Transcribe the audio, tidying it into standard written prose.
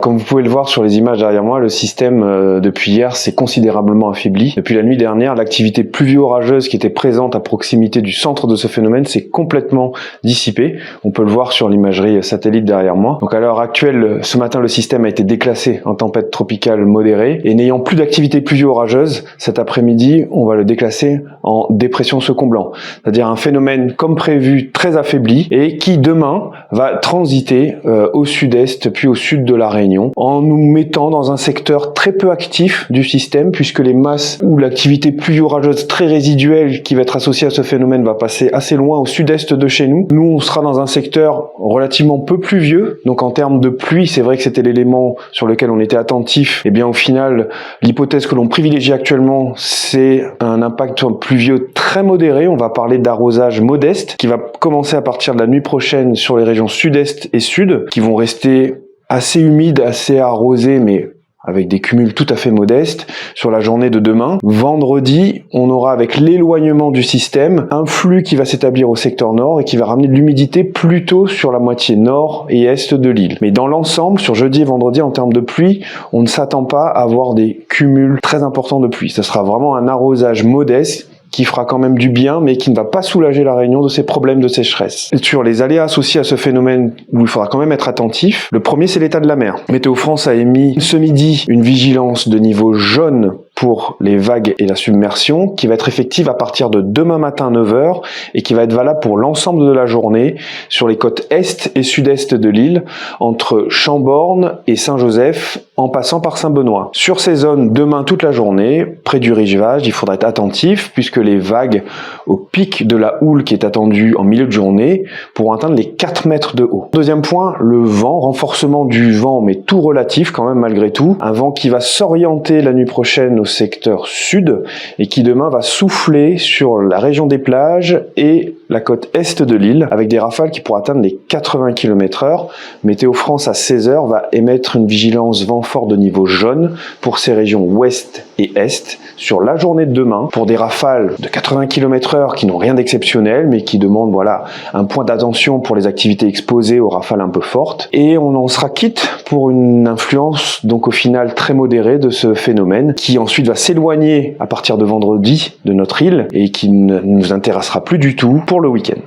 Comme vous pouvez le voir sur les images derrière moi, le système depuis hier s'est considérablement affaibli. Depuis la nuit dernière, l'activité pluvio-orageuse qui était présente à proximité du centre de ce phénomène s'est complètement dissipée. On peut le voir sur l'imagerie satellite derrière moi. Donc à l'heure actuelle, ce matin, le système a été déclassé en tempête tropicale modérée. Et n'ayant plus d'activité pluvio-orageuse, cet après-midi, on va le déclasser en dépression second-blanc. C'est-à-dire un phénomène comme prévu très affaibli et qui demain va transiter au sud-est puis au sud de la Réunion, en nous mettant dans un secteur très peu actif du système, puisque les masses ou l'activité pluvio-orageuse très résiduelle qui va être associée à ce phénomène va passer assez loin au sud-est de chez nous. Nous, on sera dans un secteur relativement peu pluvieux, donc en termes de pluie, c'est vrai que c'était l'élément sur lequel on était attentif. Et bien au final, l'hypothèse que l'on privilégie actuellement, c'est un impact pluvieux très modéré. On va parler d'arrosage modeste, qui va commencer à partir de la nuit prochaine sur les régions sud-est et sud, qui vont rester assez humide, assez arrosé, mais avec des cumuls tout à fait modestes sur la journée de demain. Vendredi, on aura avec l'éloignement du système un flux qui va s'établir au secteur nord et qui va ramener de l'humidité plutôt sur la moitié nord et est de l'île. Mais dans l'ensemble, sur jeudi et vendredi, en termes de pluie, on ne s'attend pas à avoir des cumuls très importants de pluie. Ce sera vraiment un arrosage modeste qui fera quand même du bien, mais qui ne va pas soulager la Réunion de ses problèmes de sécheresse. Et sur les aléas associés à ce phénomène, où il faudra quand même être attentif, le premier, c'est l'état de la mer. Météo France a émis ce midi une vigilance de niveau jaune pour les vagues et la submersion, qui va être effective à partir de demain matin 9h et qui va être valable pour l'ensemble de la journée sur les côtes est et sud-est de l'île, entre Chambord et Saint-Joseph, en passant par Saint-Benoît. Sur ces zones, demain toute la journée, près du rivage, il faudra être attentif puisque les vagues au pic de la houle qui est attendue en milieu de journée pourront atteindre les 4 mètres de haut. Deuxième point, le vent, renforcement du vent, mais tout relatif quand même malgré tout. Un vent qui va s'orienter la nuit prochaine au secteur sud et qui demain va souffler sur la région des plages et la côte est de l'île avec des rafales qui pourront atteindre les 80 km/h. Météo France à 16h va émettre une vigilance vent fort de niveau jaune pour ces régions ouest et est sur la journée de demain pour des rafales de 80 km/h qui n'ont rien d'exceptionnel mais qui demandent un point d'attention pour les activités exposées aux rafales un peu fortes. Et on en sera quitte pour une influence donc au final très modérée de ce phénomène qui ensuite va s'éloigner à partir de vendredi de notre île et qui ne nous intéressera plus du tout pour le week-end.